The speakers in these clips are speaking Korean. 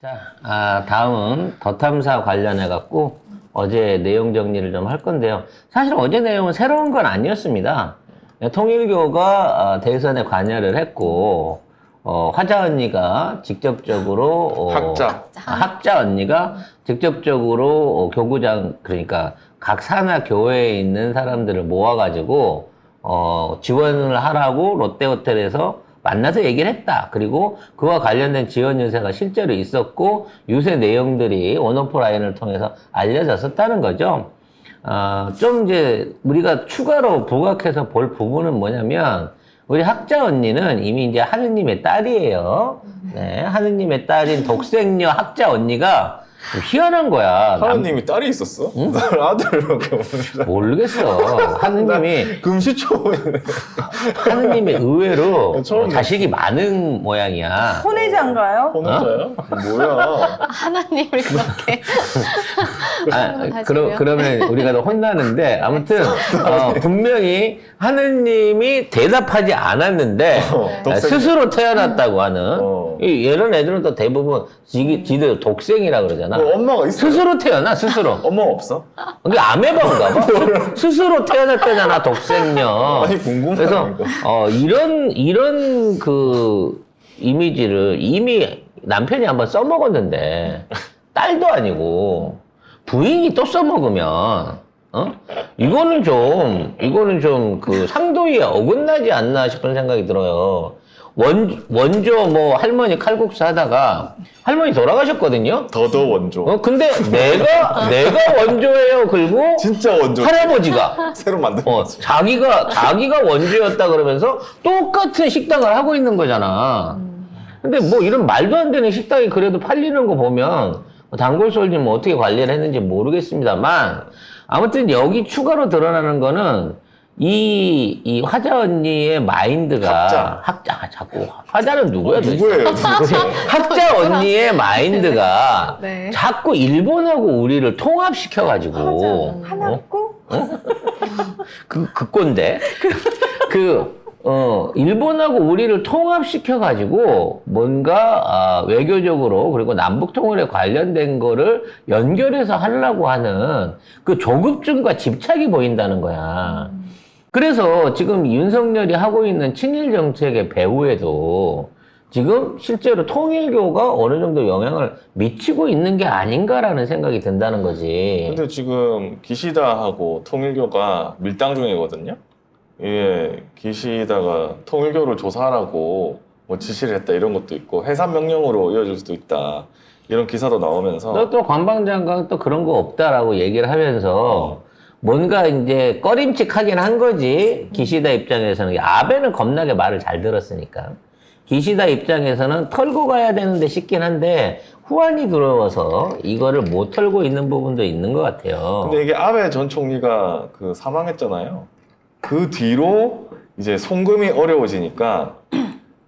자, 다음은 더 탐사 관련해 갖고 어제 내용 정리를 좀 할 건데요. 사실 어제 내용은 새로운 건 아니었습니다. 통일교가 대선에 관여를 했고 화자 언니가 직접적으로 학자 언니가 직접적으로 교구장 그러니까 각 산하 교회에 있는 사람들을 모아가지고 지원을 하라고 롯데호텔에서 만나서 얘기를 했다. 그리고 그와 관련된 지원 유세가 실제로 있었고 유세 내용들이 원오프 라인을 통해서 알려졌었다는 거죠. 좀 이제 우리가 추가로 부각해서 볼 부분은 뭐냐면 우리 학자 언니는 이미 이제 하느님의 딸이에요. 네, 하느님의 딸인 독생녀 학자 언니가 좀 희한한 거야. 하느님이 딸이 있었어? 응? 난 아들밖에 없는데. 모르겠어. 하느님이 금시초문이네. 하느님이 의외로 처음이야. 자식이 많은 모양이야. 혼외자인가요? 혼자야? 뭐야? 하나님을 그렇게 그러면 우리가 더 혼나는데 아무튼 분명히 하느님이 대답하지 않았는데 스스로 태어났다고 하는 이런 애들은 또 대부분 지들 독생이라 그러잖아. 엄마가 있어? 스스로 태어나 스스로. 엄마가 없어? 이게 아메바인가 봐. 스스로 태어났다잖아 독생녀. 아니 궁금해. 그래서 이런 그 이미지를 이미 남편이 한번 써먹었는데 딸도 아니고 부인이 또 써먹으면 이거는 좀 그 상도에 어긋나지 않나 싶은 생각이 들어요. 원조 뭐 할머니 칼국수 하다가 할머니 돌아가셨거든요. 더더 원조. 근데 내가 원조예요. 그리고 진짜 원조. 할아버지가 새로 만든 거지. 자기가 원조였다 그러면서 똑같은 식당을 하고 있는 거잖아. 근데 뭐 이런 말도 안 되는 식당이 그래도 팔리는 거 보면 단골솔님 뭐 어떻게 관리를 했는지 모르겠습니다만 아무튼 여기 추가로 드러나는 거는 이 화자 언니의 마인드가 자꾸 화자는 누구야? 누구예요? 학자 언니의 마인드가 네. 자꾸 일본하고 우리를 통합시켜가지고 하나고? 그 꼰대 일본하고 우리를 통합시켜가지고 뭔가 외교적으로 그리고 남북통일에 관련된 거를 연결해서 하려고 하는 그 조급증과 집착이 보인다는 거야. 그래서 지금 윤석열이 하고 있는 친일 정책의 배후에도 지금 실제로 통일교가 어느 정도 영향을 미치고 있는 게 아닌가라는 생각이 든다는 거지. 근데 지금 기시다하고 통일교가 밀당 중이거든요. 예, 기시다가 통일교를 조사하라고 뭐 지시를 했다 이런 것도 있고 해산 명령으로 이어질 수도 있다 이런 기사도 나오면서 또 관방장관 또 그런 거 없다라고 얘기를 하면서 뭔가 이제 꺼림칙하긴 한 거지. 기시다 입장에서는 아베는 겁나게 말을 잘 들었으니까 기시다 입장에서는 털고 가야 되는데 싶긴 한데 후환이 들어와서 이거를 못 털고 있는 부분도 있는 것 같아요. 근데 이게 아베 전 총리가 그 사망했잖아요. 그 뒤로 이제 송금이 어려워지니까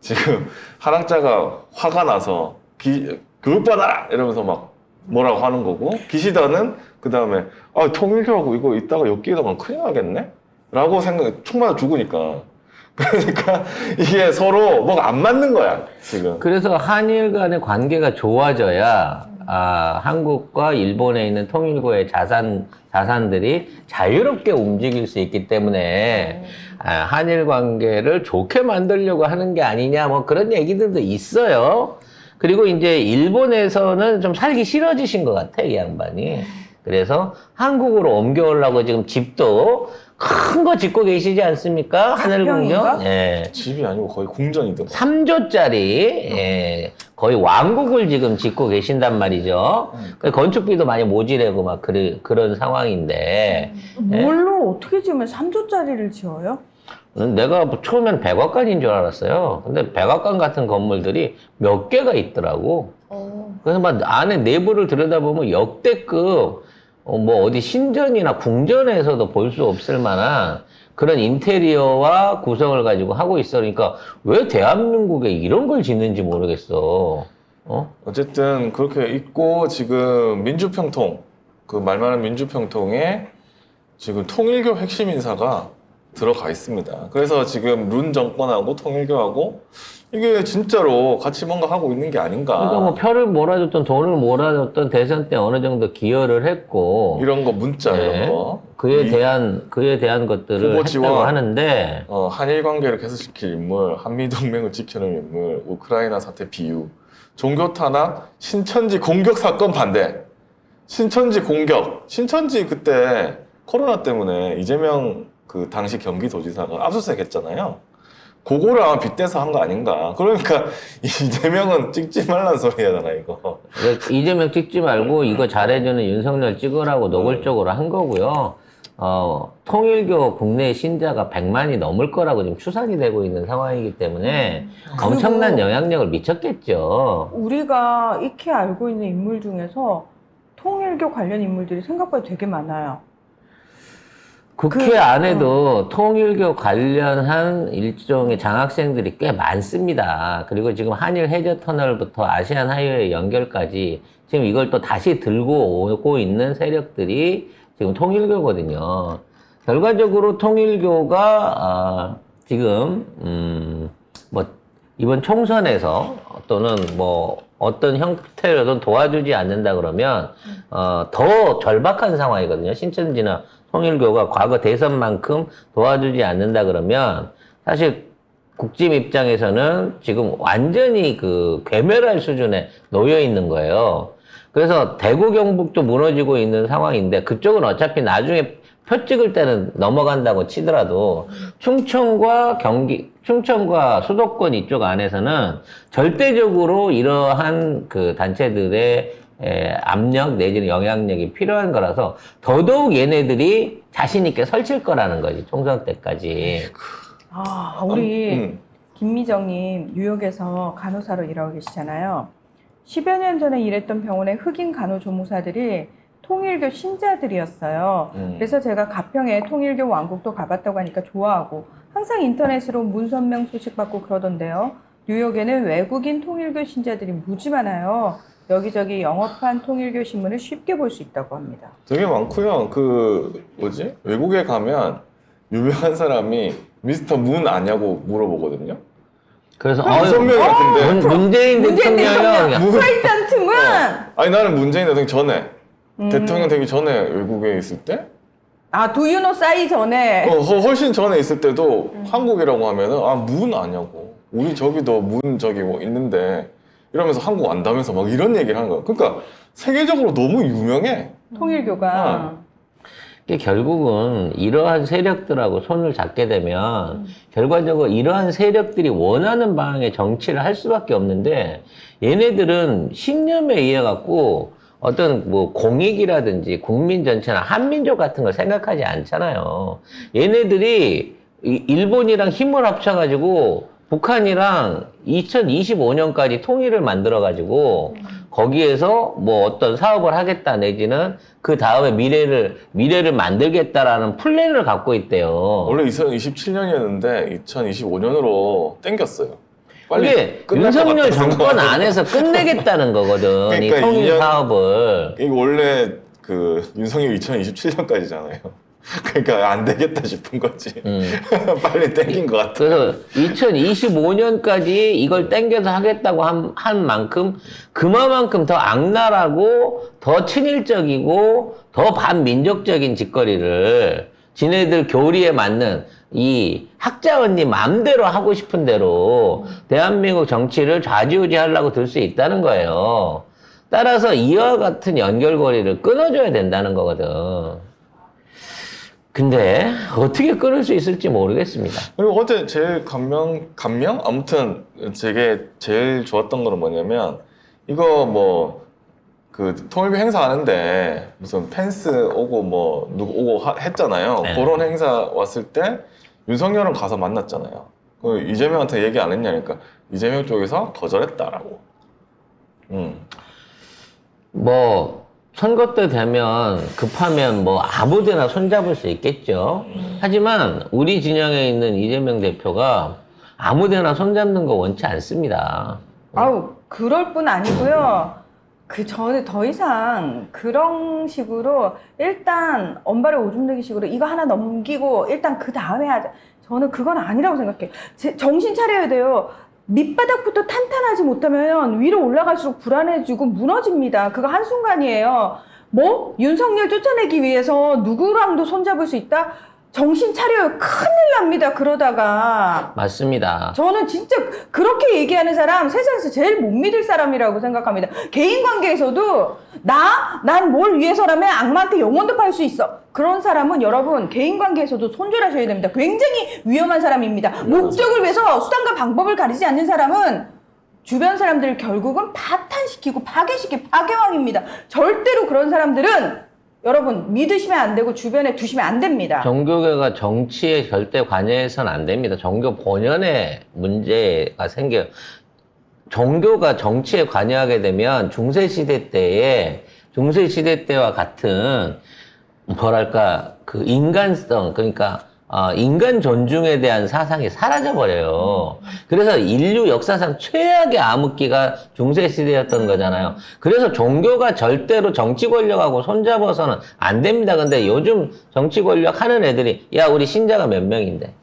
지금 하랑자가 화가 나서 그것 받아라 이러면서 막 뭐라고 하는 거고 기시다는 그 다음에 통일교하고 이거 이따가 엮이다가 큰일 나겠네? 라고 생각해. 총 맞아 죽으니까. 그러니까 이게 서로 뭐가 안 맞는 거야 지금. 그래서 한일 간의 관계가 좋아져야 한국과 일본에 있는 통일교의 자산들이 자유롭게 움직일 수 있기 때문에 한일 관계를 좋게 만들려고 하는 게 아니냐 뭐 그런 얘기들도 있어요. 그리고 이제 일본에서는 좀 살기 싫어지신 것 같아 이 양반이. 그래서 한국으로 옮겨오려고 지금 집도 큰 거 짓고 계시지 않습니까? 하늘궁전. 예. 집이 아니고 거의 궁전이더만. 3조짜리 거의 왕국을 지금 짓고 계신단 말이죠. 건축비도 많이 모자라고 막 그런 상황인데 뭘로 어떻게 지으면 3조짜리를 지어요? 내가 처음엔 백악관인 줄 알았어요. 근데 백악관 같은 건물들이 몇 개가 있더라고. 그래서 막 안에 내부를 들여다보면 역대급 뭐 어디 신전이나 궁전에서도 볼 수 없을 만한 그런 인테리어와 구성을 가지고 하고 있어. 그러니까 왜 대한민국에 이런 걸 짓는지 모르겠어. 어쨌든 그렇게 있고 지금 민주평통 그 말 많은 민주평통에 지금 통일교 핵심 인사가 들어가 있습니다. 그래서 지금 룬 정권하고 통일교하고 이게 진짜로 같이 뭔가 하고 있는 게 아닌가. 그러니까 뭐 표를 몰아줬던 돈을 몰아줬던 대선 때 어느 정도 기여를 했고 이런 거 문자 네. 이런 거. 그에 대한 것들을 후보 했다고 지원. 하는데 한일 관계를 개선시킬 인물, 한미 동맹을 지켜낼 인물, 우크라이나 사태 비유, 종교 탄압, 신천지 공격 사건 반대. 신천지 공격. 신천지 그때 코로나 때문에 이재명 그 당시 경기도지사가 압수수색 했잖아요. 그거를 아마 빗대서 한 거 아닌가. 그러니까 이재명은 찍지 말란 소리 하잖아, 이거. 이재명 찍지 말고 이거 잘해주는 윤석열 찍으라고 노골적으로 한 거고요. 통일교 국내 신자가 100만이 넘을 거라고 지금 추산이 되고 있는 상황이기 때문에 엄청난 영향력을 미쳤겠죠. 우리가 익히 알고 있는 인물 중에서 통일교 관련 인물들이 생각보다 되게 많아요. 국회 안에도 통일교 관련한 일종의 장학생들이 꽤 많습니다. 그리고 지금 한일 해저 터널부터 아시안 하이웨이 연결까지 지금 이걸 또 다시 들고 오고 있는 세력들이 지금 통일교거든요. 결과적으로 통일교가 지금 뭐 이번 총선에서 또는 뭐 어떤 형태로든 도와주지 않는다 그러면 더 절박한 상황이거든요. 신천지나 통일교가 과거 대선만큼 도와주지 않는다 그러면 사실 국짐 입장에서는 지금 완전히 그 괴멸할 수준에 놓여 있는 거예요. 그래서 대구 경북도 무너지고 있는 상황인데 그쪽은 어차피 나중에 표 찍을 때는 넘어간다고 치더라도 충청과 수도권 이쪽 안에서는 절대적으로 이러한 그 단체들의 압력 내지는 영향력이 필요한 거라서 더더욱 얘네들이 자신 있게 설칠 거라는 거지, 총선 때까지. 우리 김미정님 뉴욕에서 간호사로 일하고 계시잖아요. 10여 년 전에 일했던 병원의 흑인 간호조무사들이 통일교 신자들이었어요. 그래서 제가 가평에 통일교 왕국도 가봤다고 하니까 좋아하고 항상 인터넷으로 문선명 소식 받고 그러던데요. 뉴욕에는 외국인 통일교 신자들이 무지 많아요. 여기저기 영업한 통일교 신문을 쉽게 볼 수 있다고 합니다. 되게 많고요. 외국에 가면 유명한 사람이 미스터 문 아냐고 물어보거든요. 그래서 문선명 같은데. 문재인 대통령이 프레지던트 문! 아니 나는 문재인 대통령 전에 대통령 되기 전에 외국에 있을 때 Do you know 싸이 전에 훨씬 전에 있을 때도 한국이라고 하면은 문 아냐고 우리 저기도 문 저기 뭐 있는데 이러면서 한국 안다면서 막 이런 얘기를 하는 거야. 그러니까 세계적으로 너무 유명해. 통일교가. 결국은 이러한 세력들하고 손을 잡게 되면 결과적으로 이러한 세력들이 원하는 방향의 정치를 할 수밖에 없는데 얘네들은 신념에 의해 갖고 어떤 뭐 공익이라든지 국민 전체나 한민족 같은 걸 생각하지 않잖아요. 얘네들이 일본이랑 힘을 합쳐가지고 북한이랑 2025년까지 통일을 만들어가지고 거기에서 뭐 어떤 사업을 하겠다 내지는 그 다음에 미래를 만들겠다라는 플랜을 갖고 있대요. 원래 2027년이었는데 2025년으로 땡겼어요. 이게 윤석열 정권 안에서 끝내겠다는 거거든. 그러니까 이 통일 2년 사업을. 이게 원래 그 윤석열 2027년까지잖아요. 그러니까 안 되겠다 싶은 거지. 빨리 땡긴 것 같아. 그래서 2025년까지 이걸 땡겨서 하겠다고 한 만큼 그만큼 더 악랄하고 더 친일적이고 더 반민족적인 짓거리를 지네들 교리에 맞는 이 학자 언니 마음대로 하고 싶은 대로 대한민국 정치를 좌지우지하려고 들 수 있다는 거예요. 따라서 이와 같은 연결고리를 끊어줘야 된다는 거거든. 근데 어떻게 끊을 수 있을지 모르겠습니다. 그리고 어제 제일 감명? 아무튼 제일 좋았던 거는 뭐냐면 이거 뭐 그 통일교 행사 하는데 무슨 펜스 오고 뭐 누구 오고 했잖아요. 네. 그런 행사 왔을 때 윤석열은 가서 만났잖아요. 그 이재명한테 얘기 안 했냐니까 이재명 쪽에서 거절했다라고. 뭐 선거 때 되면 급하면 뭐 아무데나 손잡을 수 있겠죠. 하지만 우리 진영에 있는 이재명 대표가 아무데나 손잡는 거 원치 않습니다. 그럴 뿐 아니고요. 저는 더 이상 그런 식으로 일단 언발에 오줌 내기 식으로 이거 하나 넘기고 일단 그 다음에 하자. 저는 그건 아니라고 생각해요. 정신 차려야 돼요. 밑바닥부터 탄탄하지 못하면 위로 올라갈수록 불안해지고 무너집니다. 그거 한순간이에요. 뭐? 윤석열 쫓아내기 위해서 누구랑도 손잡을 수 있다? 정신 차려요. 큰일 납니다. 그러다가. 맞습니다. 저는 진짜 그렇게 얘기하는 사람 세상에서 제일 못 믿을 사람이라고 생각합니다. 개인 관계에서도 난 뭘 위해서라면 악마한테 영혼도 팔 수 있어. 그런 사람은 여러분 개인 관계에서도 손절하셔야 됩니다. 굉장히 위험한 사람입니다. 목적을 위해서 수단과 방법을 가리지 않는 사람은 주변 사람들을 결국은 파탄시키고 파괴시키고 파괴왕입니다. 절대로 그런 사람들은 여러분 믿으시면 안 되고 주변에 두시면 안 됩니다. 종교계가 정치에 절대 관여해서는 안 됩니다. 종교 본연의 문제가 생겨요. 종교가 정치에 관여하게 되면 중세시대 때와 같은 뭐랄까 그 인간성, 그러니까 인간 존중에 대한 사상이 사라져버려요. 그래서 인류 역사상 최악의 암흑기가 중세시대였던 거잖아요. 그래서 종교가 절대로 정치 권력하고 손잡아서는 안 됩니다. 근데 요즘 정치 권력 하는 애들이, 야, 우리 신자가 몇 명인데.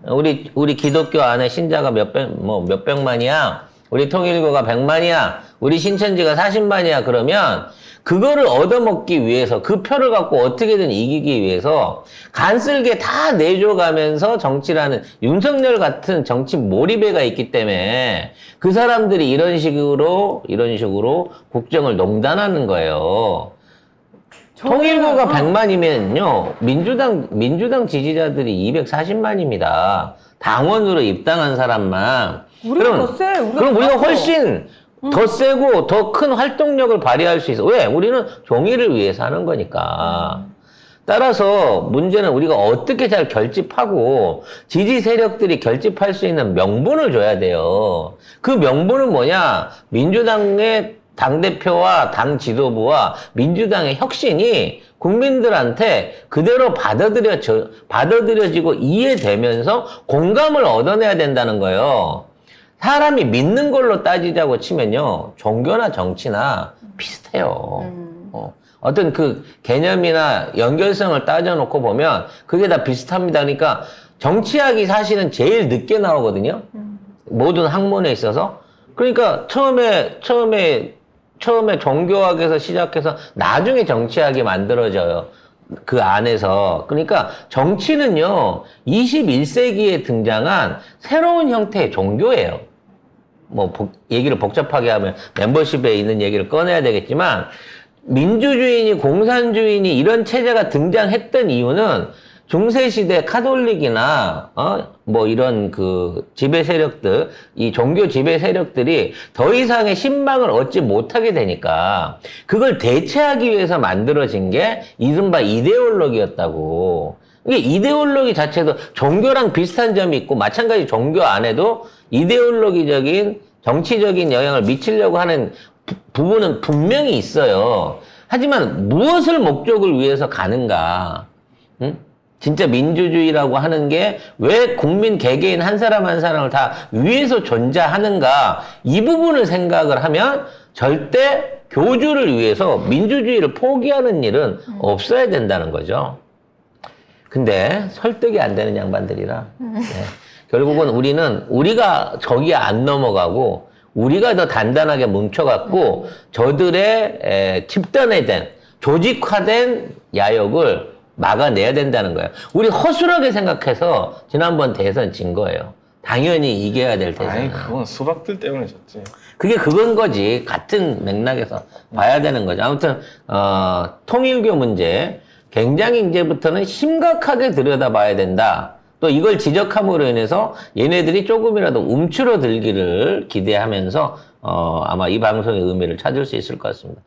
우리 기독교 안에 신자가 몇백만이야. 우리 통일교가 100만이야. 우리 신천지가 40만이야. 그러면 그거를 얻어먹기 위해서 그 표를 갖고 어떻게든 이기기 위해서 간쓸게 다 내줘가면서 정치라는 윤석열 같은 정치 몰입애가 있기 때문에 그 사람들이 이런 식으로 국정을 농단하는 거예요. 통일교가 100만이면요 민주당 지지자들이 240만입니다. 당원으로 입당한 사람만. 우리가 더 세. 그럼 우리가 훨씬 더 세고 더 큰 활동력을 발휘할 수 있어. 왜? 우리는 종이를 위해서 하는 거니까. 따라서 문제는 우리가 어떻게 잘 결집하고 지지 세력들이 결집할 수 있는 명분을 줘야 돼요. 그 명분은 뭐냐? 민주당의 당대표와 당 지도부와 민주당의 혁신이 국민들한테 그대로 받아들여지고 이해되면서 공감을 얻어내야 된다는 거예요. 사람이 믿는 걸로 따지자고 치면요, 종교나 정치나 비슷해요. 어떤 그 개념이나 연결성을 따져놓고 보면 그게 다 비슷합니다. 그러니까 정치학이 사실은 제일 늦게 나오거든요. 모든 학문에 있어서. 그러니까 처음에 종교학에서 시작해서 나중에 정치학이 만들어져요. 그 안에서. 그러니까 정치는요, 21세기에 등장한 새로운 형태의 종교예요. 얘기를 복잡하게 하면 멤버십에 있는 얘기를 꺼내야 되겠지만, 민주주의니 공산주의니 이런 체제가 등장했던 이유는 중세시대 카톨릭이나, 이런 그 지배 세력들, 이 종교 지배 세력들이 더 이상의 신망을 얻지 못하게 되니까, 그걸 대체하기 위해서 만들어진 게 이른바 이데올로기였다고. 이게 이데올로기 자체도 종교랑 비슷한 점이 있고, 마찬가지 종교 안에도 이데올로기적인 정치적인 영향을 미치려고 하는 부분은 분명히 있어요. 하지만 무엇을 목적을 위해서 가는가? 진짜 민주주의라고 하는 게 왜 국민 개개인 한 사람 한 사람을 다 위해서 존재하는가? 이 부분을 생각을 하면 절대 교주를 위해서 민주주의를 포기하는 일은 없어야 된다는 거죠. 근데 설득이 안 되는 양반들이라. 네. 결국은 우리가 저기에 안 넘어가고 우리가 더 단단하게 뭉쳐갖고 저들의 집단화된 조직화된 야욕을 막아내야 된다는 거예요. 우리 허술하게 생각해서 지난번 대선 진 거예요. 당연히 이겨야 될 대선. 아니, 그건 수박들 때문에 졌지. 그게 그건 거지. 같은 맥락에서 봐야 되는 거죠. 아무튼 통일교 문제 굉장히 이제부터는 심각하게 들여다봐야 된다. 또 이걸 지적함으로 인해서 얘네들이 조금이라도 움츠러들기를 기대하면서 아마 이 방송의 의미를 찾을 수 있을 것 같습니다.